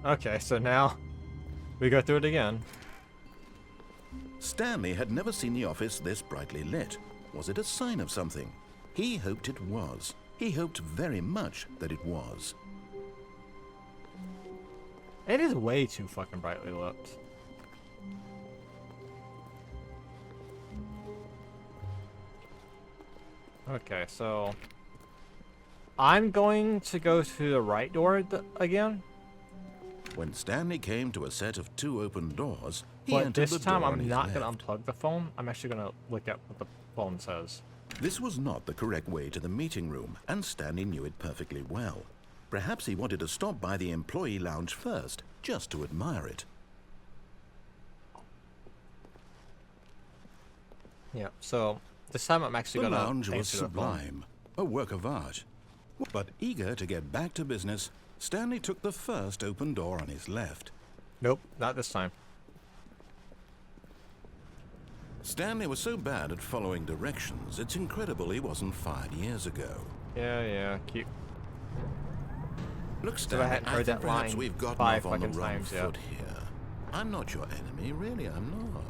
Okay, so now we go through it again. Stanley had never seen the office this brightly lit. Was it a sign of something? He hoped it was. He hoped very much that it was. It is way too fucking brightly lit. Okay, so I'm going to go to the right door again. When Stanley came to a set of 2 open doors, he But entered this the time door on I'm his not going left. to unplug the phone. I'm actually going to look at what the phone says. This was not the correct way to the meeting room, and Stanley knew it perfectly well. Perhaps he wanted to stop by the employee lounge first, just to admire it. Yeah, so this time I'm actually The going lounge to was answer the phone. sublime, a work of art. But eager to get back to business, Stanley took the first open door on his left. Nope, not this time. Stanley was so bad at following directions, it's incredible he wasn't 5 years ago. Yeah, cute. Look, I Stanley, hadn't I heard think that perhaps line we've gotten 5 off on the fucking wrong times yet. foot here. I'm not your enemy, really, I'm not.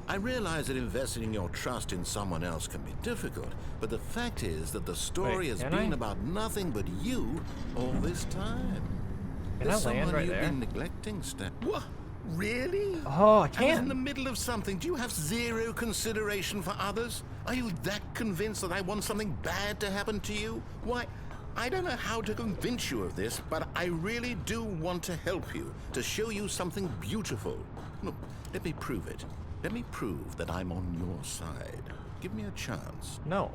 I realize that investing your trust in someone else can be difficult, but the fact is that the story has been about nothing but you all this time. Can There's I land someone right you've there? been neglecting, Stan. What? Really? Oh, I I was in can't. the middle of something. Do you have zero consideration for others? Are you that convinced that I want something bad to happen to you? Why, I don't know how to convince you of this, but I really do want to help you, to show you something beautiful. Look, let me prove it. Let me prove that I'm on your side. Give me a chance. No,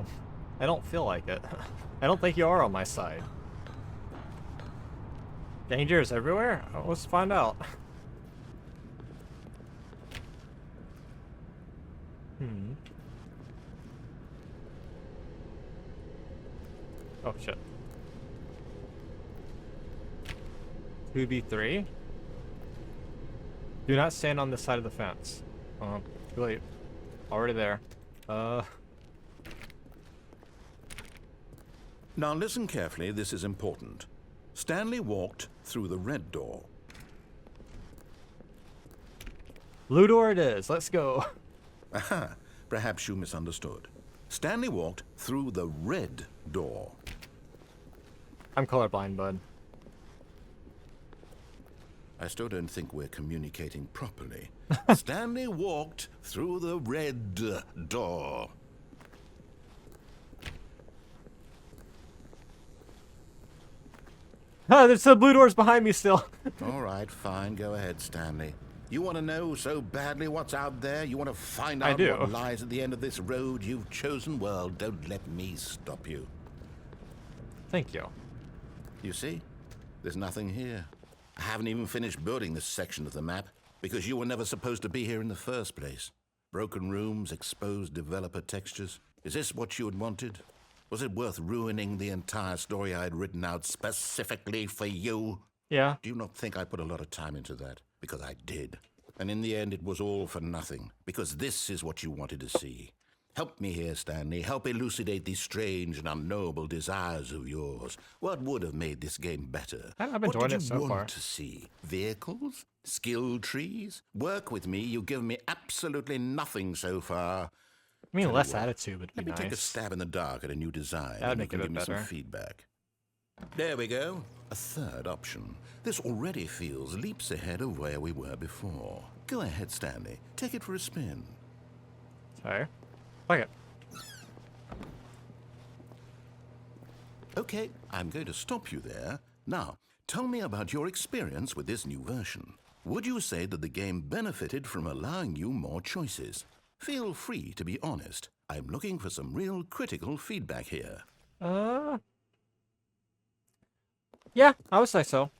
I don't feel like it. I don't think you are on my side. Danger is everywhere? Oh, let's find out. Oh shit. 2v3? Do not stand on this side of the fence. Too late. Already there. Now listen carefully, this is important. Stanley walked through the red door. Blue door it is. Let's go. Aha, perhaps you misunderstood. Stanley walked through the red door. I'm colorblind, bud. I still don't think we're communicating properly. Stanley walked through the red door. Ah, there's some blue doors behind me still. All right, fine. Go ahead, Stanley. You want to know so badly what's out there? You want to find out what lies at the end of this road you've chosen? Well, don't let me stop you. Thank you. You see? There's nothing here. I haven't even finished building this section of the map because you were never supposed to be here in the first place. Broken rooms, exposed developer textures. Is this what you had wanted? Was it worth ruining the entire story I had written out specifically for you? Yeah. Do you not think I put a lot of time into that? Because I did. And in the end, it was all for nothing. Because this is what you wanted to see. Help me here, Stanley. Help elucidate these strange and unknowable desires of yours. What would have made this game better? I've enjoyed it so far. What did you want to see? Vehicles? Skill trees? Work with me. You've given me absolutely nothing so far. I mean, less attitude would be Let me nice. take a stab in the dark at a new design. That'd and make you it can a give bit me better. some feedback. There we go. A third option. This already feels leaps ahead of where we were before. Go ahead, Stanley. Take it for a spin. Sorry. Fuck it. Okay, I'm going to stop you there. Now, tell me about your experience with this new version. Would you say that the game benefited from allowing you more choices? Feel free to be honest. I'm looking for some real critical feedback here. Yeah, I would say so.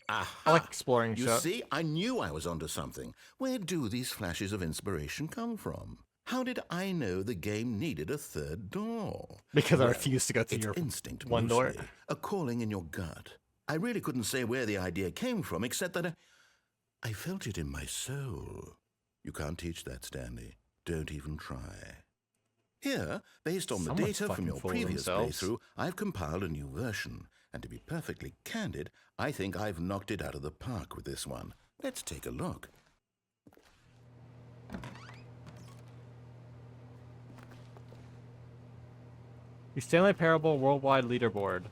Aha! I like exploring You shit. see, I knew I was onto something. Where do these flashes of inspiration come from? How did I know the game needed a third door? Because I refuse to go through It's your instinct one door. mostly, a calling in your gut. I really couldn't say where the idea came from, except that I felt it in my soul. You can't teach that, Stanley. Don't even try. Here, based on the Someone's data from fucking your fooling previous themselves. playthrough, I've compiled a new version. And to be perfectly candid, I think I've knocked it out of the park with this one. Let's take a look. The Stanley Parable Worldwide Leaderboard.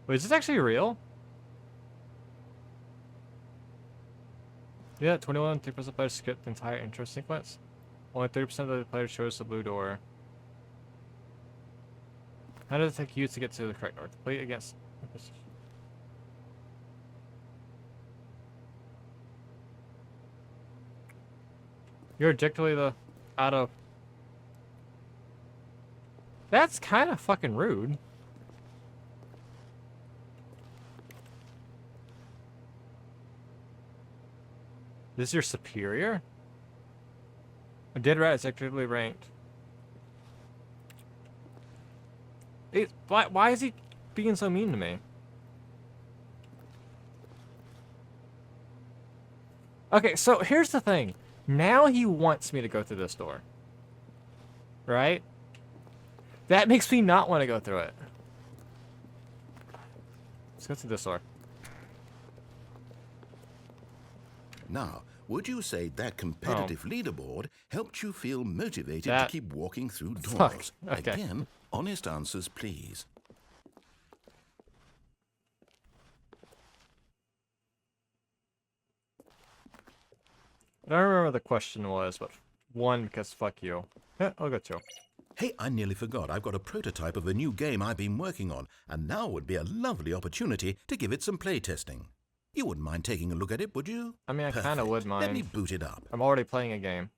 Wait, is this actually real? Yeah, 21, 3% of players skip the entire intro sequence. Only 30% of the players chose the blue door. How does it take you to get to the correct door? Play against... You're objectively the... out of... That's kind of fucking rude. This is your superior? A dead rat is actively ranked. Why is he being so mean to me? Okay, so here's the thing. Now he wants me to go through this door. Right? That makes me not want to go through it. Let's go through this door. Now, would you say that competitive leaderboard helped you feel motivated to keep walking through doors? Fuck. Okay. Again, honest answers, please. I don't remember what the question was, but one, because fuck you. Yeah, I'll go two. Hey, I nearly forgot. I've got a prototype of a new game I've been working on, and now would be a lovely opportunity to give it some playtesting. You wouldn't mind taking a look at it, would you? I mean, I kind of would mind. Let me boot it up. I'm already playing a game.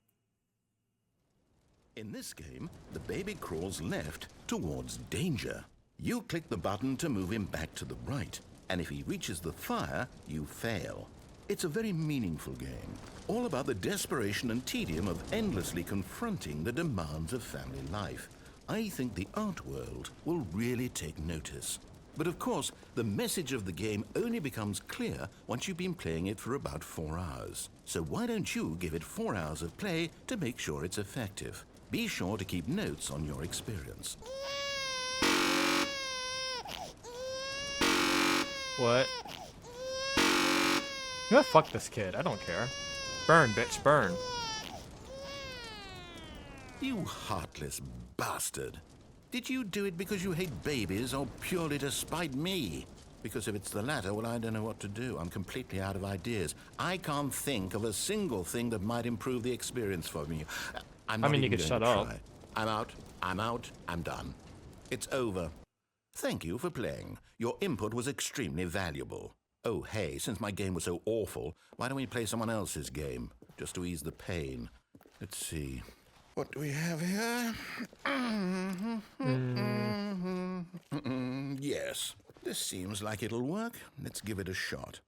In this game, the baby crawls left towards danger. You click the button to move him back to the right, and if he reaches the fire, you fail. It's a very meaningful game, all about the desperation and tedium of endlessly confronting the demands of family life. I think the art world will really take notice. But of course, the message of the game only becomes clear once you've been playing it for about 4 hours. So why don't you give it 4 hours of play to make sure it's effective? Be sure to keep notes on your experience. What? You know, fuck this kid. I don't care. Burn, bitch, burn. You heartless bastard. Did you do it because you hate babies or purely to spite me? Because if it's the latter, well, I don't know what to do. I'm completely out of ideas. I can't think of a single thing that might improve the experience for me. I mean, you could shut up. I'm out. I'm done. It's over. Thank you for playing. Your input was extremely valuable. Oh, hey, since my game was so awful, why don't we play someone else's game? Just to ease the pain. Let's see. What do we have here? Yes, this seems like it'll work. Let's give it a shot.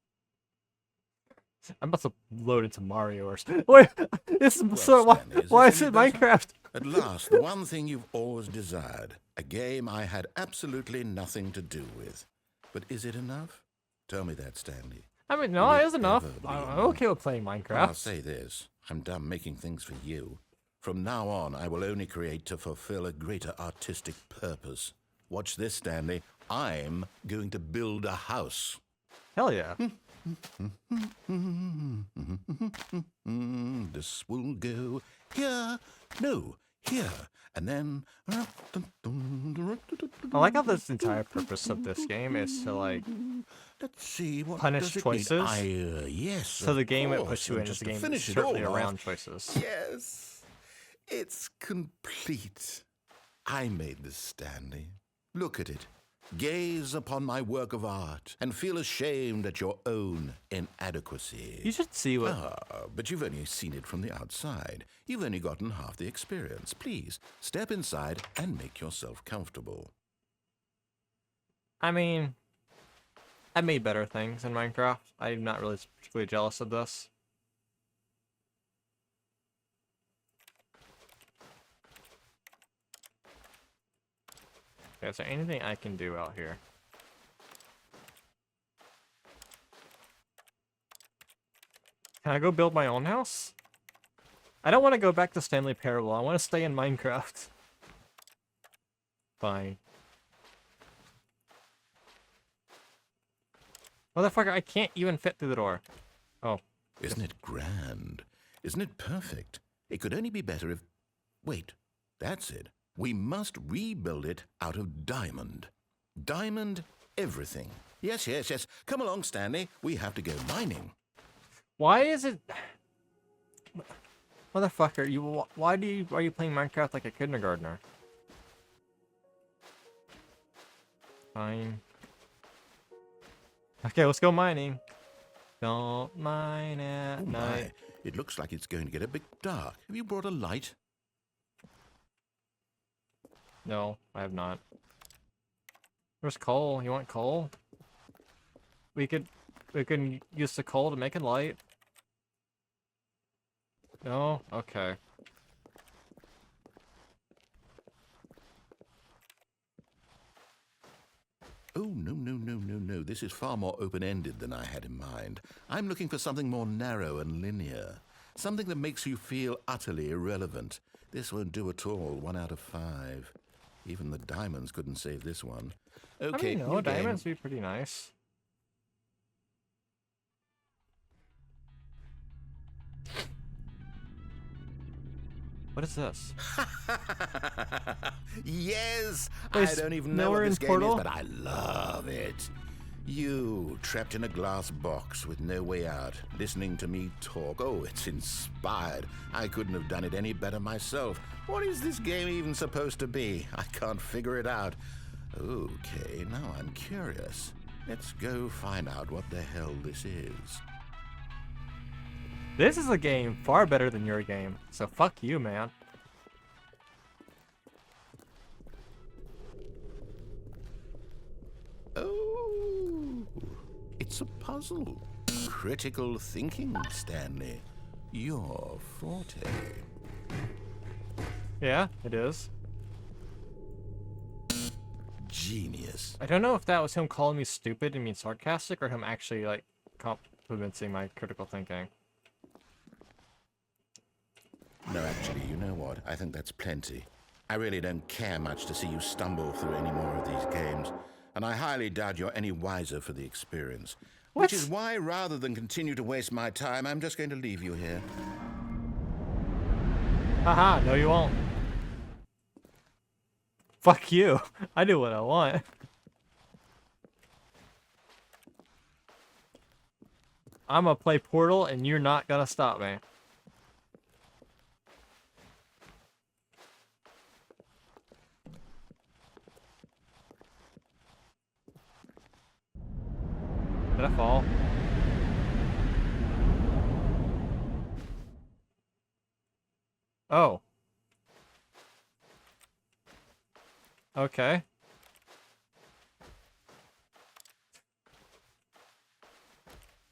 I'm about to load into Mario or something. Wait, it's Well, so Stanley, why this is it any better? Minecraft? At last, the one thing you've always desired. A game I had absolutely nothing to do with. But is it enough? Tell me that, Stanley. I mean, no, Will it it is enough. ever be I'm enough? okay with playing I'll Minecraft. say this. I'm done making things for you. From now on, I will only create to fulfill a greater artistic purpose. Watch this, Stanley. I'm going to build a house. Hell yeah. This will go here. No, here. And then... I like how this entire purpose of this game is to, like, Let's see, what punish does it choices. need? Yes, so the game it of puts course, you in and is just a to game finish it certainly all off, around choices. Yes, it's complete. I made this, Stanley. Look at it. Gaze upon my work of art and feel ashamed at your own inadequacy. You should see what... But you've only seen it from the outside. You've only gotten half the experience. Please, step inside and make yourself comfortable. I mean, I made better things in Minecraft. I'm not really particularly jealous of this. Okay, is there anything I can do out here? Can I go build my own house? I don't want to go back to Stanley Parable. I want to stay in Minecraft. Fine. Motherfucker, I can't even fit through the door. Oh. Isn't it grand? Isn't it perfect? It could only be better if... Wait, that's it. We must rebuild it out of diamond. Diamond everything. Yes, yes, yes. Come along, Stanley. We have to go mining. Why is it... Motherfucker, why are you playing Minecraft like a kindergartner? Fine. Okay, let's go mining. Don't mine at night. It looks like it's going to get a bit dark. Have you brought a light? No, I have not. Where's coal? You want coal? We can use the coal to make a light. No? Okay. Oh, no, no, no, no, no. This is far more open-ended than I had in mind. I'm looking for something more narrow and linear. Something that makes you feel utterly irrelevant. This won't do at all. 1 out of 5. Even the diamonds couldn't save this one. Okay, I mean, no, diamonds would be pretty nice. What is this? Yes! Wait, I don't even know what nowhere this in game Portal? is, but I love it. You, trapped in a glass box with no way out, listening to me talk. Oh, it's inspired. I couldn't have done it any better myself. What is this game even supposed to be? I can't figure it out. Okay, now I'm curious. Let's go find out what the hell this is. This is a game far better than your game, so fuck you, man. Oh, it's a puzzle. Critical thinking, Stanley. Your forte. Yeah, it is. Genius. I don't know if that was him calling me stupid and being sarcastic, or him actually, like, complimenting my critical thinking. No, actually, you know what? I think that's plenty. I really don't care much to see you stumble through any more of these games, and I highly doubt you're any wiser for the experience. What? Which is why, rather than continue to waste my time, I'm just going to leave you here. Haha, no you won't. Fuck you. I do what I want. I'm gonna play Portal and you're not gonna stop me. Did I fall? Oh. Okay.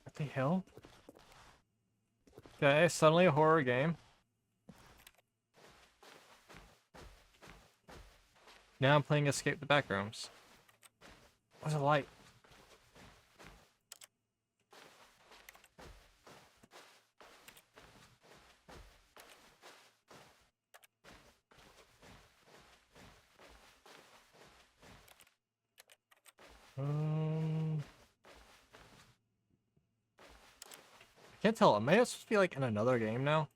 What the hell? Okay, suddenly a horror game. Now I'm playing Escape the Backrooms. What's a light? I can't tell. Am I supposed to be like in another game now?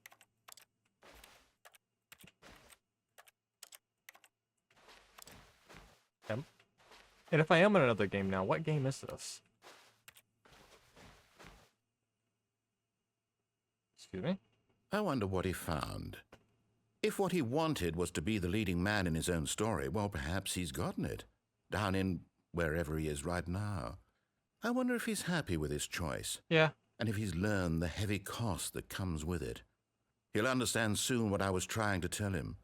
Yep. And if I am in another game now, what game is this? Excuse me? I wonder what he found. If what he wanted was to be the leading man in his own story, well, perhaps he's gotten it. Down in wherever he is right now. I wonder if he's happy with his choice. Yeah. And if he's learned the heavy cost that comes with it. He'll understand soon what I was trying to tell him.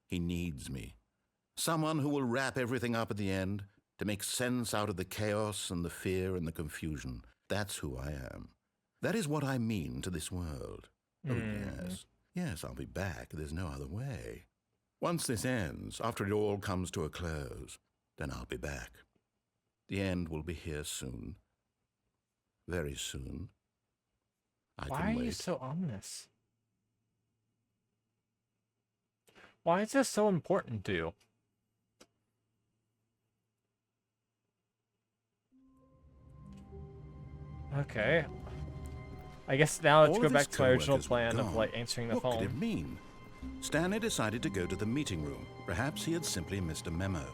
He needs me. Someone who will wrap everything up at the end, to make sense out of the chaos and the fear and the confusion. That's who I am. That is what I mean to this world. Oh, yes. Yes, I'll be back. There's no other way. Once this ends, after it all comes to a close, then I'll be back. The end will be here soon. Very soon. I Why can are you wait. so ominous? Why is this so important to you? Okay. I guess now let's All go of his back to my original co-workers were plan of gone. like answering the What could it phone. mean? Stanley decided to go to the meeting room. Perhaps he had simply missed a memo.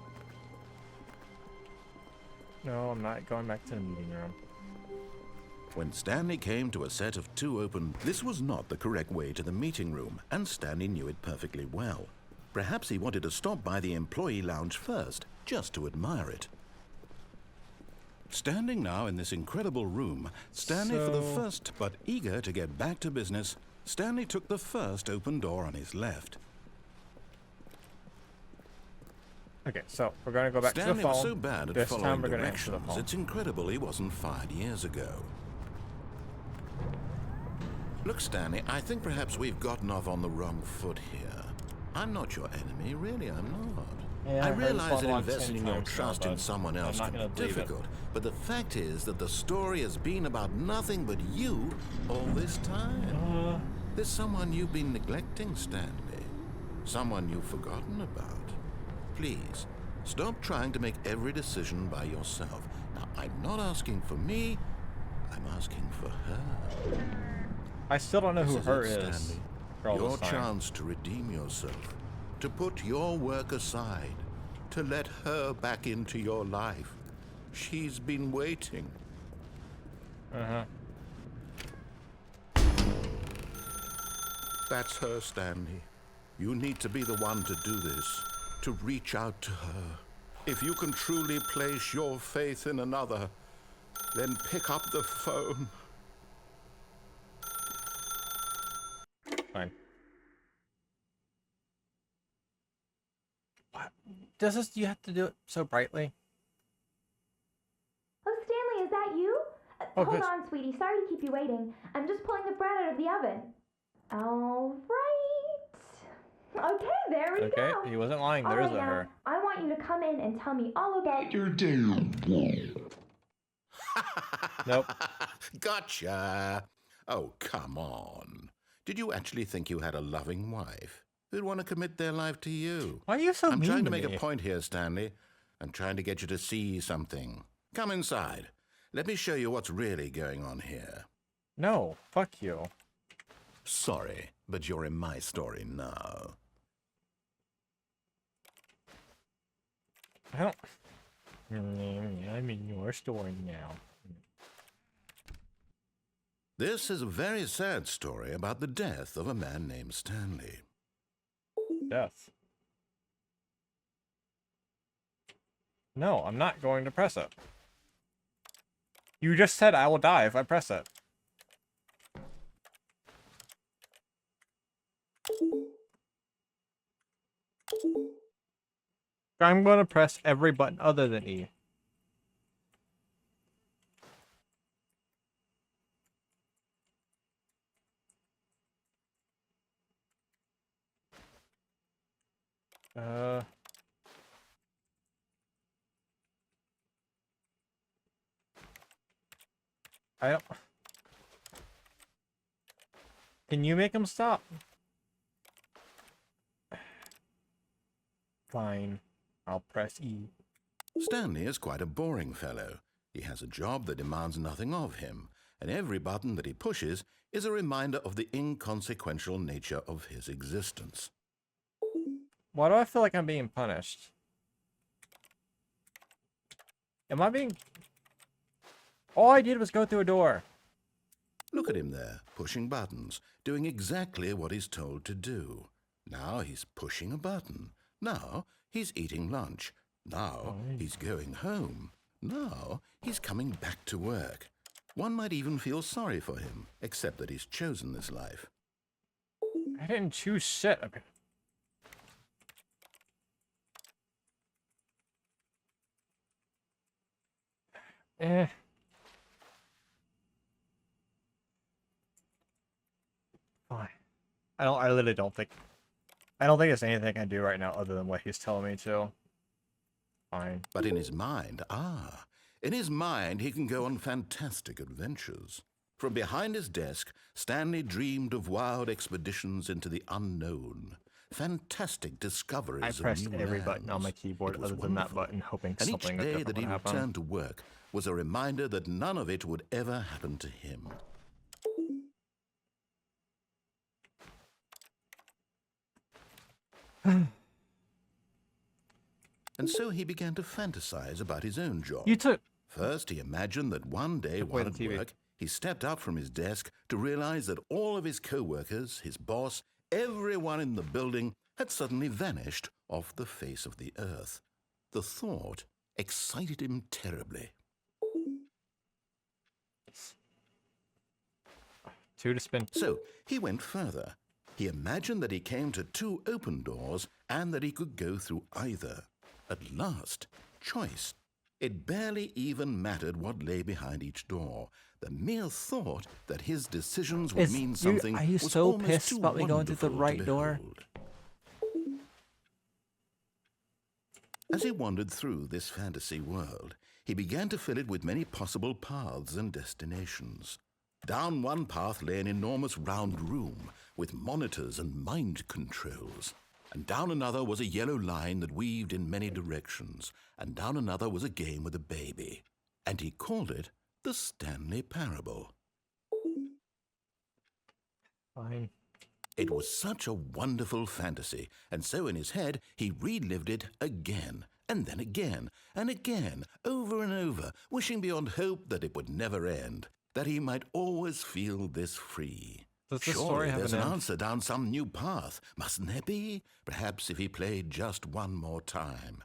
No, I'm not going back to the meeting room. When Stanley came to a set of 2 open, this was not the correct way to the meeting room, and Stanley knew it perfectly well. Perhaps he wanted to stop by the employee lounge first, just to admire it. Standing now in this incredible room, Stanley for the first, but eager to get back to business, Stanley took the first open door on his left. Okay, so we're going to go back to the Stanley phone. was so bad at This following time we're going to answer the directions, phone. it's incredible he wasn't fired years ago. Look, Stanley, I think perhaps we've gotten off on the wrong foot here. I'm not your enemy, really, I'm not. Yeah, I I heard realize this that one investing 10 your times now, trust in bud. someone I'm else not can gonna be believe it. difficult, but the fact is that the story has been about nothing but you all this time. There's someone you've been neglecting, Stanley. Someone you've forgotten about. Please, stop trying to make every decision by yourself. Now, I'm not asking for me, I'm asking for her. I still don't know who This her it, is. Stanley. For all Your this time. chance to redeem yourself, to put your work aside, to let her back into your life. She's been waiting. Uh-huh. That's her, Stanley. You need to be the one to do this, to reach out to her. If you can truly place your faith in another, then pick up the phone. Fine. What? Does this, you have to do it so brightly? Oh, Stanley, is that you? Oh, Hold good. on, sweetie. Sorry to keep you waiting. I'm just pulling the bread out of the oven. All right. Okay, there we Okay, go. he wasn't lying. All There is right, a now, her. I want you to come in and tell me all about your Nope. Gotcha. Oh, come on. Did you actually think you had a loving wife who'd want to commit their life to you? Why are you so I'm mean trying to to make me? a point here, Stanley. I'm trying to get you to see something. Come inside. Let me show you what's really going on here. No, fuck you. Sorry, but you're in my story now. I don't... I'm in your story now. This is a very sad story about the death of a man named Stanley. Death. No, I'm not going to press it. You just said I will die if I press it. I'm going to press every button other than E. I don't... Can you make him stop? Fine. I'll press E. Stanley is quite a boring fellow. He has a job that demands nothing of him, and every button that he pushes is a reminder of the inconsequential nature of his existence. Why do I feel like I'm being punished? Am I being... All I did was go through a door. Look at him there, pushing buttons, doing exactly what he's told to do. Now he's pushing a button. Now he's eating lunch. Now he's going home. Now he's coming back to work. One might even feel sorry for him, except that he's chosen this life. I didn't choose shit. Okay. Eh. Fine. I literally don't think... I don't think there's anything I can do right now other than what he's telling me to. Fine. But in his mind, in his mind he can go on fantastic adventures. From behind his desk, Stanley dreamed of wild expeditions into the unknown. fantastic discoveries I of pressed new every button on my lands. keyboard It was other than that wonderful. button, hoping And each something day different that he would happen. returned to work was a reminder that none of it would ever happen to him. And so he began to fantasize about his own job. You took... First, he imagined that one day Took away while the at TV. work, he stepped up from his desk to realize that all of his co-workers, his boss, everyone in the building had suddenly vanished off the face of the earth. The thought excited him terribly. 2 to spin. So he went further. He imagined that he came to 2 open doors and that he could go through either. At last, choice. It barely even mattered what lay behind each door. The mere thought that his decisions would mean something Are you was so almost pissed too about me going through the wonderful to right door? behold. As he wandered through this fantasy world, he began to fill it with many possible paths and destinations. Down one path lay an enormous round room with monitors and mind controls. And down another was a yellow line that weaved in many directions. And down another was a game with a baby. And he called it the Stanley Parable. Fine. It was such a wonderful fantasy, and so in his head he relived it again, and then again, and again, over and over, wishing beyond hope that it would never end, that he might always feel this free. Does the Surely story have there's an an end? answer down some new path, mustn't there be? Perhaps if he played just one more time.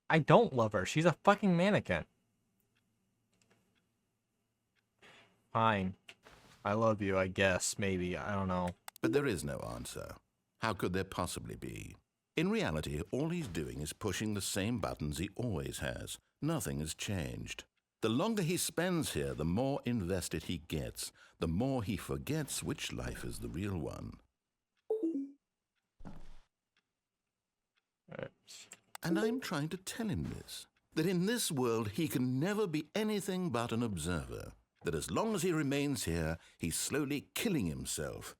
I don't love her. She's a fucking mannequin. Fine. I love you, I guess. Maybe. I don't know. But there is no answer. How could there possibly be? In reality, all he's doing is pushing the same buttons he always has. Nothing has changed. The longer he spends here, the more invested he gets, the more he forgets which life is the real one. And I'm trying to tell him this, that in this world he can never be anything but an observer, that as long as he remains here, he's slowly killing himself.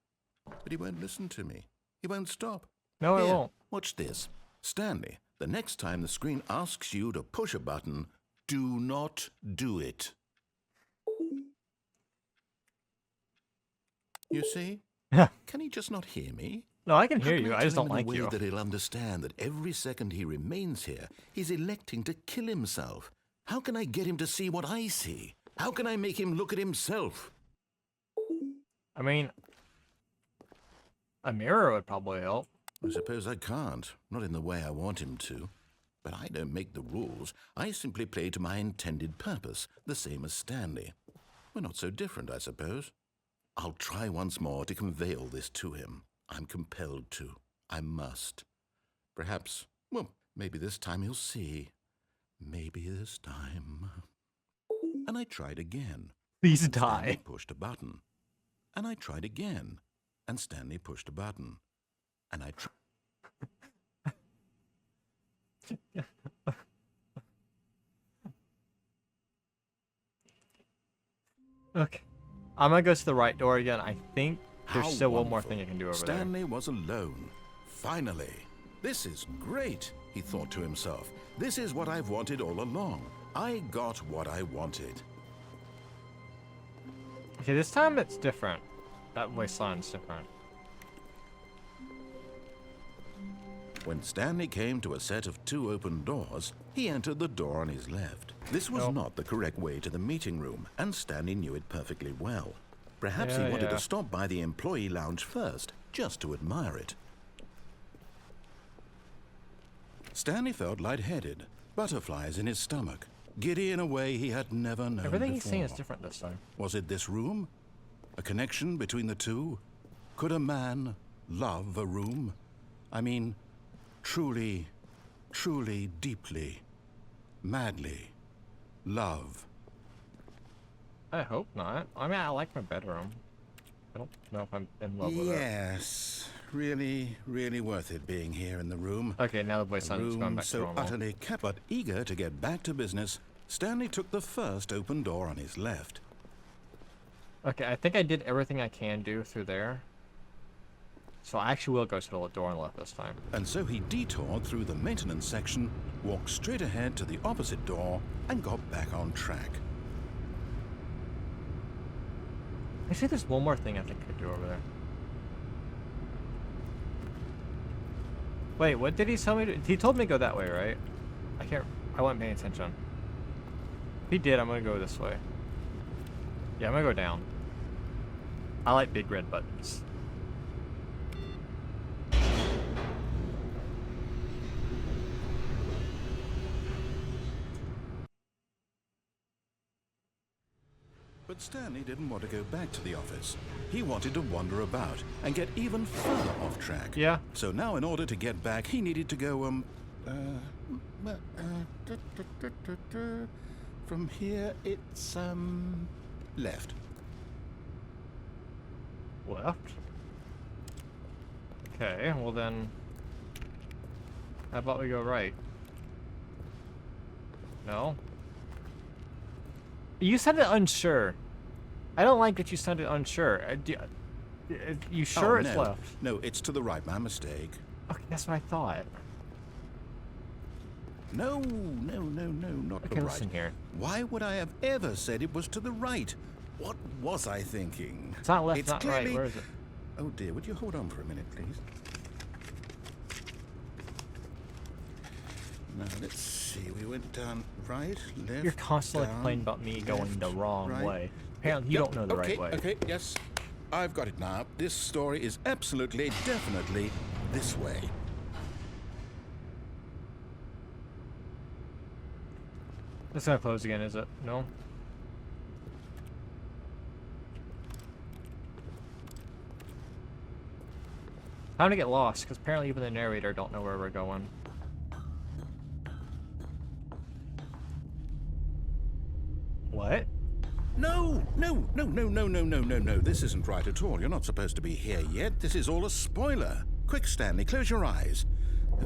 But he won't listen to me. He won't stop. No, I Here, won't. watch this. Stanley, the next time the screen asks you to push a button, do not do it. You see? Yeah. Can he just not hear me? No, I can How hear can you. I tell just him don't like in a way you. that he'll understand that every second he remains here, he's electing to kill himself. How can I get him to see what I see? How can I make him look at himself? I mean, a mirror would probably help. I suppose I can't, not in the way I want him to. But I don't make the rules. I simply play to my intended purpose, the same as Stanley. We're not so different, I suppose. I'll try once more to convey all this to him. I'm compelled to. I must. Perhaps, well, maybe this time he'll see. Maybe this time. And I tried again. Please Stanley die. pushed a button. And I tried again. And Stanley pushed a button. And I tried. Okay. I'm gonna go to the right door again. I think there's How still one more wonderful. thing I can do over Stanley was alone. Finally. This is great, he thought to himself. This is what I've wanted all along. I got what I wanted. there. Okay, this time it's different. That voice sounds different. When Stanley came to a set of 2 open doors, he entered the door on his left. This was Nope. not the correct way to the meeting room, and Stanley knew it perfectly well. Perhaps he Yeah, wanted yeah. to stop by the employee lounge first, just to admire it. Stanley felt lightheaded, butterflies in his stomach, giddy in a way he had never known Everything he's before. saying is different this time. Was it this room? A connection between the two? Could a man love a room? I mean, truly, truly, deeply, madly love. I hope not. I mean, I like my bedroom. I don't know if I'm in love with it. Yes, really, really worth it being here in the room. Okay, now the voice A sounds going room back to so normal. utterly kept, but eager to get back to business, Stanley took the first open door on his left. Okay, I think I did everything I can do through there. So I actually will go to the door on the left this time. And so he detoured through the maintenance section, walked straight ahead to the opposite door, and got back on track. Actually, there's one more thing I think I could do over there. Wait, what did he tell me to... He told me to go that way, right? I wasn't paying attention. If he did, I'm gonna go this way. Yeah, I'm gonna go down. I like big red buttons. But Stanley didn't want to go back to the office. He wanted to wander about and get even further off track. Yeah. So now in order to get back, he needed to go, from here, it's, left. Left? Okay, well then... How about we go right? No? You sounded unsure. I don't like that you sounded unsure. You sure it's no. left? No, it's to the right. My mistake. Okay, that's what I thought. No, not Okay, the right. listen here. Why would I have ever said it was to the right? What was I thinking? It's not left, It's not clearly... right. Where is it? Oh dear, would you hold on for a minute, please? Now, let's see. We went down right, left, You're constantly down, complaining about me going left, the wrong right. way. Apparently, you Yep, don't know the right way. Okay, yes. I've got it now. This story is absolutely, definitely this way. It's not closed again, is it? No? Time to get lost, because apparently even the narrator don't know where we're going. What? No. This isn't right at all. You're not supposed to be here yet. This is all a spoiler. Quick, Stanley, close your eyes.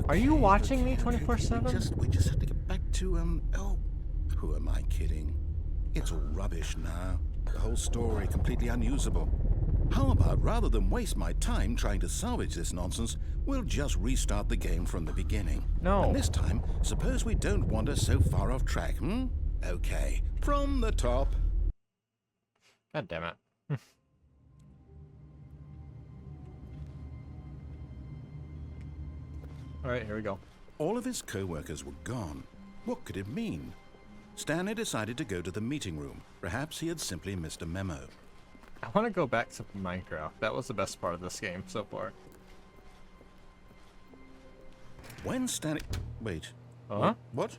Are you Okay, watching me okay. 24/7? We just have to get back to, oh, who am I kidding? It's all rubbish now. The whole story completely unusable. How about, rather than waste my time trying to salvage this nonsense, we'll just restart the game from the beginning. No. And this time, suppose we don't wander so far off track, hmm? Okay, from the top. God damn it. Alright, here we go. All of his co-workers were gone. What could it mean? Stanley decided to go to the meeting room. Perhaps he had simply missed a memo. I want to go back to Minecraft. That was the best part of this game so far. When Stanley... Wait. Huh? What?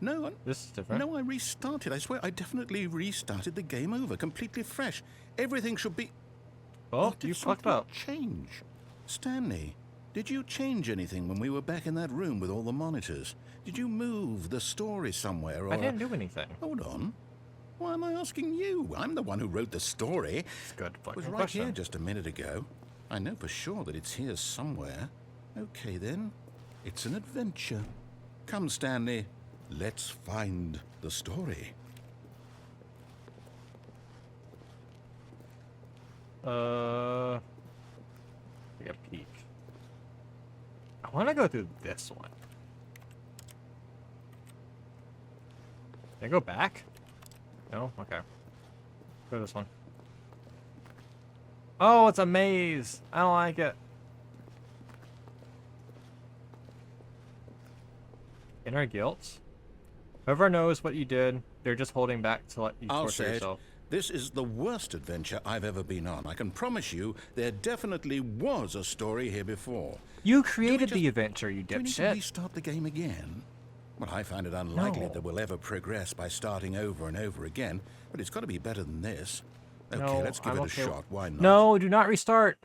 No, This is different. no, I restarted. I swear, I definitely restarted the game over, completely fresh. Everything should be... Oh, Did you fucked something up. change? Stanley, did you change anything when we were back in that room with all the monitors? Did you move the story somewhere, or... I didn't do anything. Hold on. Why am I asking you? I'm the one who wrote the story. It's a good It fucking was right question. here just a minute ago. I know for sure that it's here somewhere. Okay, then. It's an adventure. Come, Stanley. Let's find the story. Take a peek. I want to go through this one. Can I go back? No? Okay. Go this one. Oh, it's a maze. I don't like it. Inner guilt. Whoever knows what you did, they're just holding back to let you I'll torture say it. yourself. This is the worst adventure I've ever been on. I can promise you there definitely was a story here before. You created just- the adventure, you Do we need to dipshit. restart the game again? Well, I find it unlikely No. that we'll ever progress by starting over and over again, but it's got to be better than this. Okay, No, let's give I'm it okay a with- shot. Why not? No, do not restart.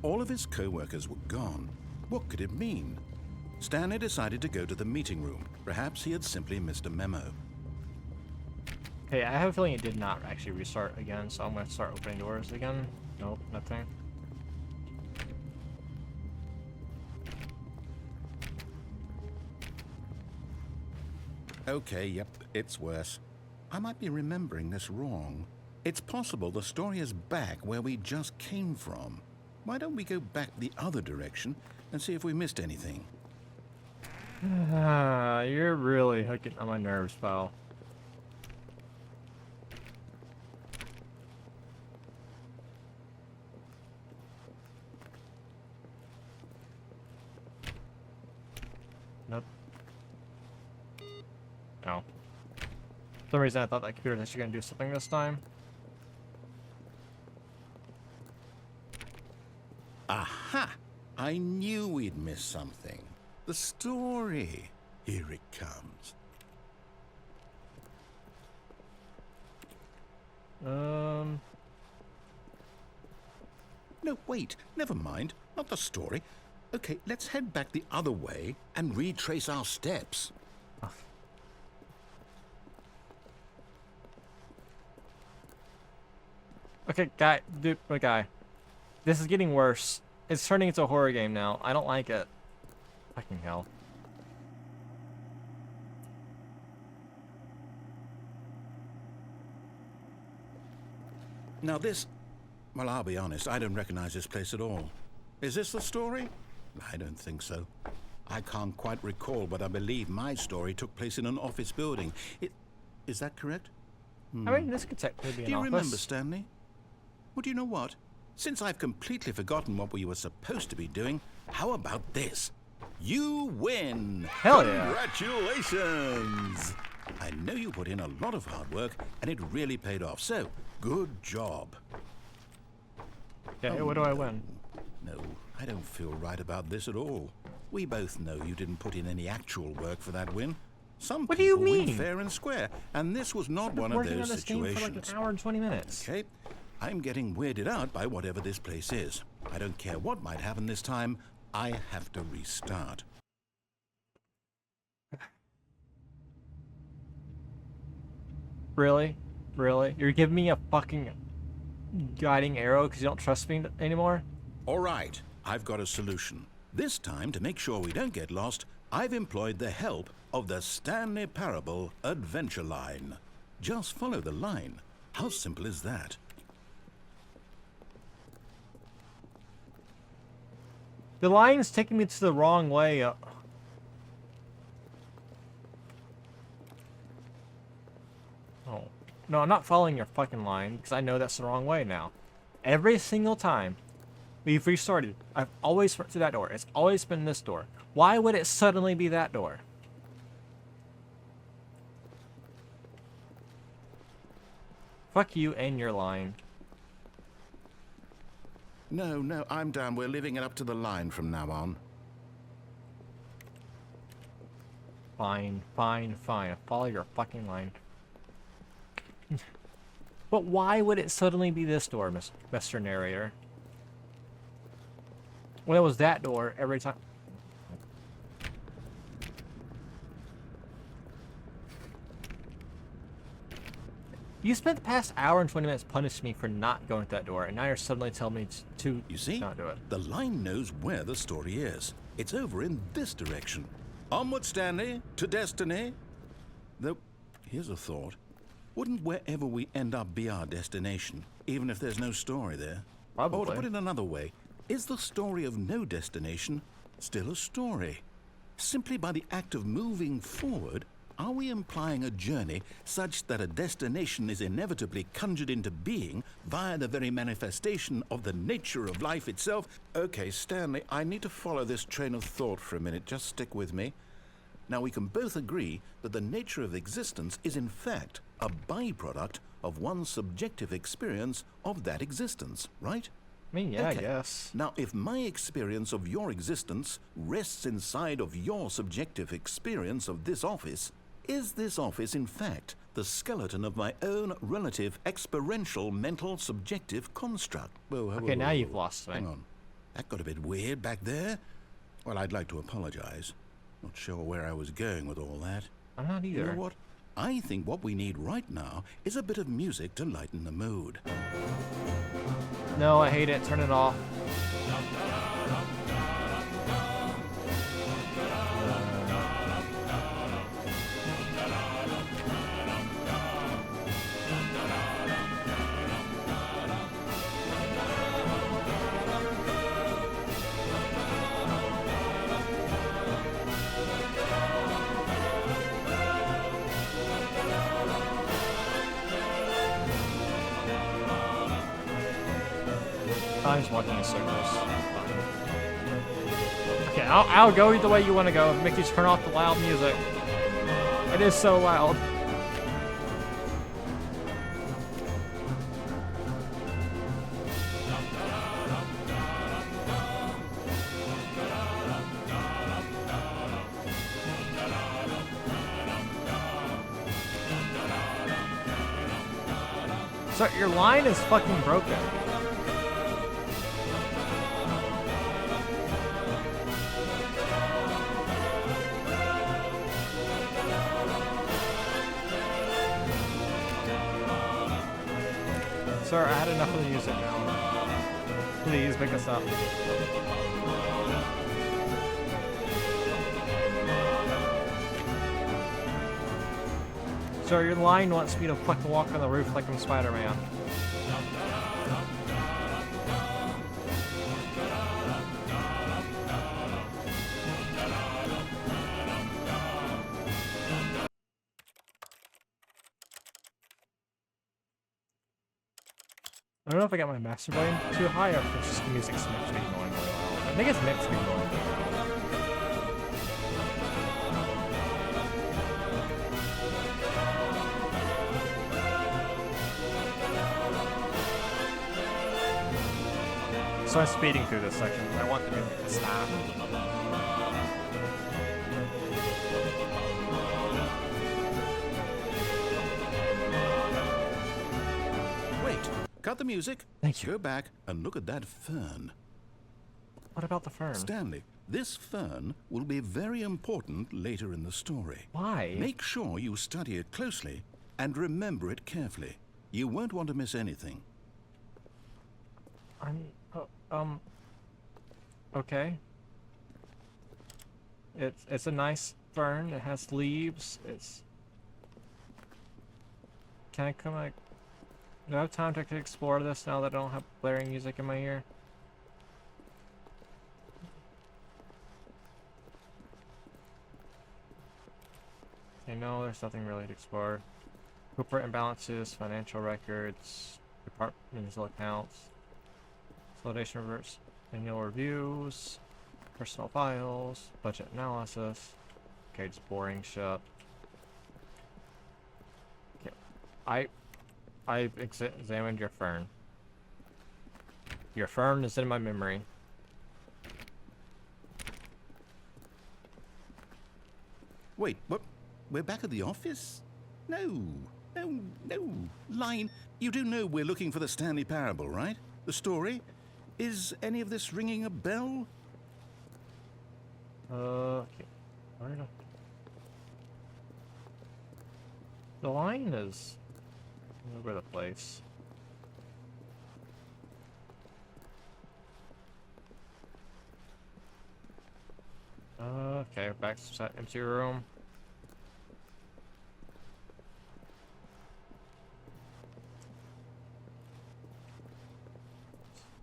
All of his co-workers were gone. What could it mean? Stanley decided to go to the meeting room. Perhaps he had simply missed a memo. Hey, I have a feeling it did not actually restart again, so I'm going to start opening doors again. Nope, nothing. Okay, yep, it's worse. I might be remembering this wrong. It's possible the story is back where we just came from. Why don't we go back the other direction and see if we missed anything? You're really hooking on my nerves, pal. Nope. No. For some reason I thought that computer was actually gonna do something this time. Aha! I knew we'd miss something. The story. Here it comes. No, wait. Never mind. Not the story. Okay, let's head back the other way and retrace our steps. Okay, guy. This is getting worse. It's turning into a horror game now. I don't like it. Fucking hell. Now this... Well, I'll be honest, I don't recognize this place at all. Is this the story? I don't think so. I can't quite recall, but I believe my story took place in an office building. Is that correct? I mean, this could technically be an office. Do you remember, Stanley? Well, do you know what? Since I've completely forgotten what we were supposed to be doing, how about this? You win! Hell yeah! Congratulations! I know you put in a lot of hard work, and it really paid off, so good job. Yeah, what do I win? No, I don't feel right about this at all. We both know you didn't put in any actual work for that win. Some What do you people win mean? fair and square, and this was not one of Working those on this game situations. for like an hour and 20 minutes. Okay, I'm getting weirded out by whatever this place is. I don't care what might happen this time. I have to restart. Really? Really? You're giving me a fucking guiding arrow because you don't trust me anymore? All right, I've got a solution. This time, to make sure we don't get lost, I've employed the help of the Stanley Parable Adventure Line. Just follow the line. How simple is that? The line's taking me to the wrong way. Oh, no, I'm not following your fucking line because I know that's the wrong way now. Every single time we've restarted, I've always went through that door. It's always been this door. Why would it suddenly be that door? Fuck you and your line. No, I'm down. We're leaving it up to the line from now on. Fine. I'll follow your fucking line. But why would it suddenly be this door, Mr. Narrator? When it was that door every time. You spent the past hour and 20 minutes punishing me for not going to that door, and now you're suddenly telling me to You see, not do it. the line knows where the story is. It's over in this direction. Onward, Stanley, to destiny. Though, here's a thought. Wouldn't wherever we end up be our destination, even if there's no story there? Probably. Or to put it another way, is the story of no destination still a story? Simply by the act of moving forward, are we implying a journey such that a destination is inevitably conjured into being via the very manifestation of the nature of life itself? Okay, Stanley, I need to follow this train of thought for a minute. Just stick with me. Now, we can both agree that the nature of existence is in fact a byproduct of one's subjective experience of that existence, right? I mean, yeah, Okay. I guess. Now, if my experience of your existence rests inside of your subjective experience of this office, is this office, in fact, the skeleton of my own relative experiential mental subjective construct? Okay, now you've lost me. Hang on. That got a bit weird back there. Well, I'd like to apologize. Not sure where I was going with all that. I'm not either. You know what? I think what we need right now is a bit of music to lighten the mood. No, I hate it. Turn it off. times walking in circles. Okay, I'll go either way you want to go. Mickey, turn off the loud music. It is so loud. So your line is fucking broken. Sir, I had enough of the music now. Please pick us up. Sir, your line wants me to fucking walk on the roof like I'm Spider-Man. I don't know if I got my master volume too high or if it's just the music's meant to be going really loud. I think it's meant to be going really loud. So I'm speeding through this section. I want the music to stop. Wait, cut the music. Thank you. Go back and look at that fern. What about the fern? Stanley, this fern will be very important later in the story. Why? Make sure you study it closely and remember it carefully. You won't want to miss anything. Okay. It's a nice fern. It has leaves. Can I come like? Do I have time to explore this now that I don't have blaring music in my ear? Okay, no, there's nothing really to explore. Corporate imbalances, financial records, departmental accounts, consolidation reverse, annual reviews, personal files, budget analysis. Okay, just boring shit. Okay, I examined your fern. Your fern is in my memory. Wait, what? We're back at the office? No. Line, you do know we're looking for the Stanley Parable, right? The story? Is any of this ringing a bell? Okay. Where the... The line is all over the place. Okay, back to that empty room.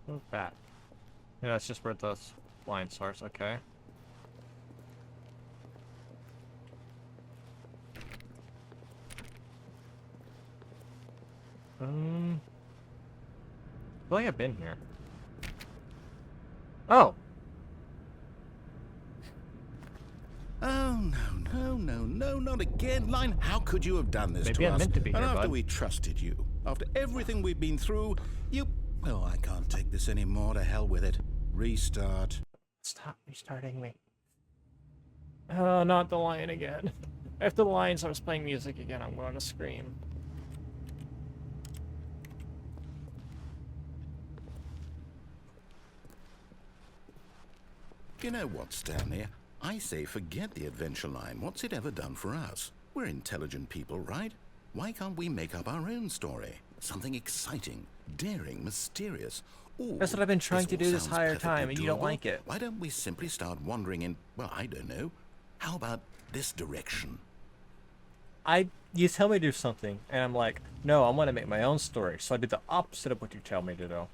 Move back. Yeah, that's just where the line starts, okay. I feel like I've been here. Oh! Oh, no, not again. Line, how could you have done this Maybe to I'm us? meant to be and here, after bud. we trusted you, after everything we've been through, you... Well, I can't take this anymore. To hell with it. Restart. Stop restarting me. Oh, not the lion again. If the lion starts playing music again, I'm going to scream. You know what, Stanley? I say forget the adventure line. What's it ever done for us? We're intelligent people, right? Why can't we make up our own story? Something exciting, daring, mysterious. Ooh, That's what I've been trying to all do this sounds entire perfectly time, and you don't doable. like it. Why don't we simply start wandering in, well, I don't know. How about this direction? You tell me to do something, and I'm like, no, I want to make my own story, so I do the opposite of what you tell me to do.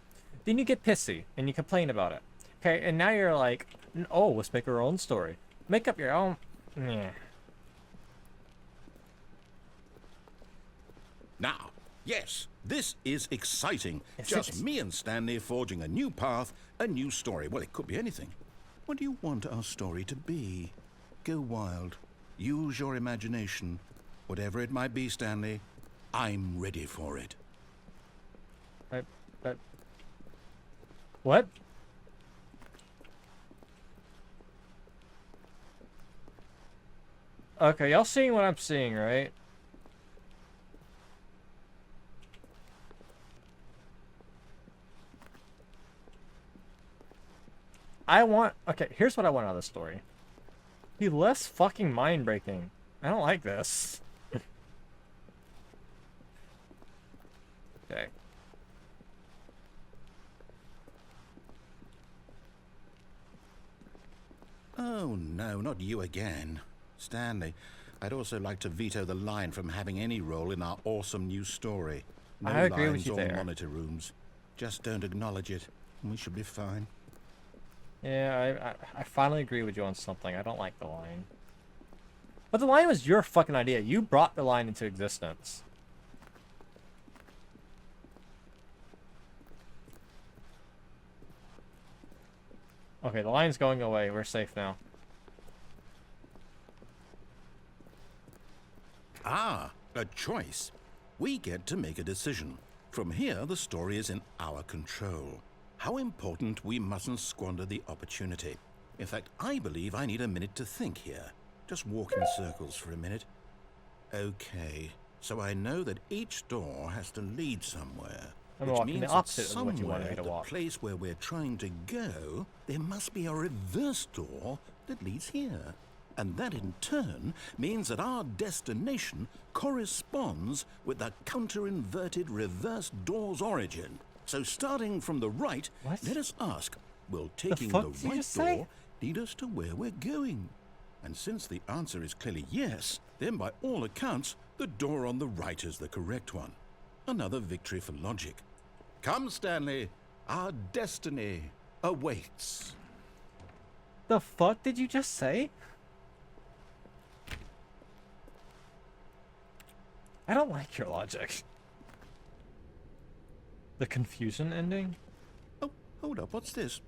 Then you get pissy, and you complain about it. Okay, and now you're like, oh, let's make our own story. Make up your own... Yeah. Now, Yes, this is exciting. Is Just it? me and Stanley forging a new path, a new story. Well, it could be anything. What do you want our story to be? Go wild. Use your imagination. Whatever it might be, Stanley, I'm ready for it. What? Okay, y'all seeing what I'm seeing, right? Okay, here's what I want out of the story. Be less fucking mind-breaking. I don't like this. Okay. Oh, no, not you again. Stanley, I'd also like to veto the line from having any role in our awesome new story. No I agree with lines you or there. monitor rooms. Just don't acknowledge it, and we should be fine. Yeah, I finally agree with you on something. I don't like the line. But the line was your fucking idea. You brought the line into existence. Okay, the line's going away. We're safe now. Ah, a choice. We get to make a decision. From here, the story is in our control. How important we mustn't squander the opportunity. In fact, I believe I need a minute to think here. Just walk in circles for a minute. Okay, so I know that each door has to lead somewhere. I'm Which walking the means opposite that of what you wanted somewhere me to at the walk. place where we're trying to go, there must be a reverse door that leads here. And that in turn means that our destination corresponds with the counter-inverted reverse door's origin. So starting from the right, What? let us ask, will taking fuck the did you right just say? door lead us to where we're going? And since the answer is clearly yes, then by all accounts, the door on the right is the correct one. Another victory for logic. Come, Stanley, our destiny awaits. The fuck did you just say? I don't like your logic. The confusion ending? Oh, hold up, what's this?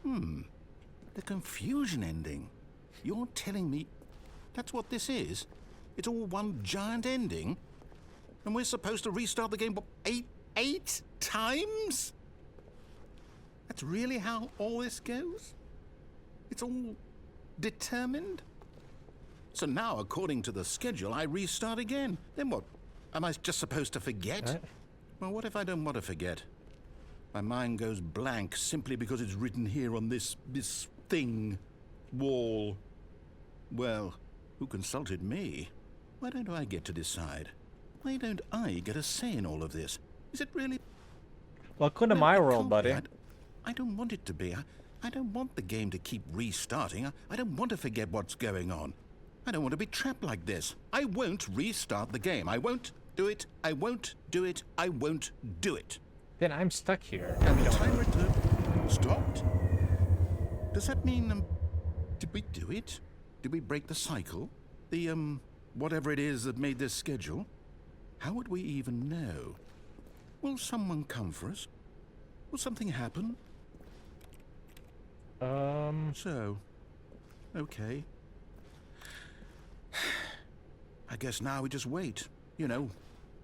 The confusion ending. You're telling me that's what this is? It's all one giant ending? And we're supposed to restart the game, what, eight times? That's really how all this goes? It's all determined? So now, according to the schedule, I restart again. Then what? Am I just supposed to forget? What? Well, what if I don't want to forget? My mind goes blank simply because it's written here on this thing, wall. Well, who consulted me? Why don't I get to decide? Why don't I get a say in all of this? Is it really? Welcome to No, my it world, can't be. buddy. I don't want it to be. I don't want the game to keep restarting. I don't want to forget what's going on. I don't want to be trapped like this. I won't restart the game. I won't do it. I won't do it. I won't do it. Then I'm stuck here. And the timer stopped? Does that mean, did we do it? Did we break the cycle? The, whatever it is that made this schedule? How would we even know? Will someone come for us? Will something happen? So, okay. I guess now we just wait. You know,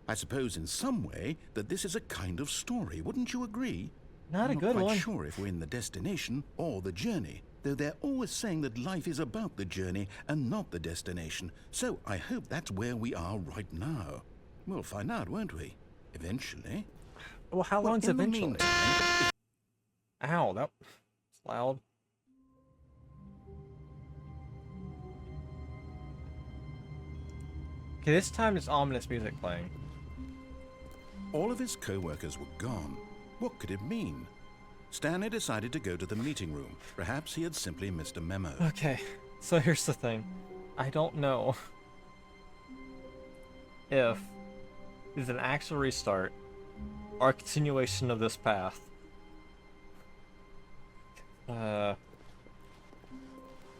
I suppose in some way that this is a kind of story. Wouldn't you agree? Not a I'm good not quite one. sure if we're in the destination or the journey, though they're always saying that life is about the journey and not the destination. So I hope that's where we are right now. We'll find out, won't we? Eventually. Well, how Well, long's in the eventually? meantime, Ow, that was loud. Okay, this time it's ominous music playing. all of his co-workers were gone. What could it mean? Stanley decided to go to the meeting room. Perhaps he had simply missed a memo. Okay, so here's the thing. I don't know if it's an actual restart or a continuation of this path.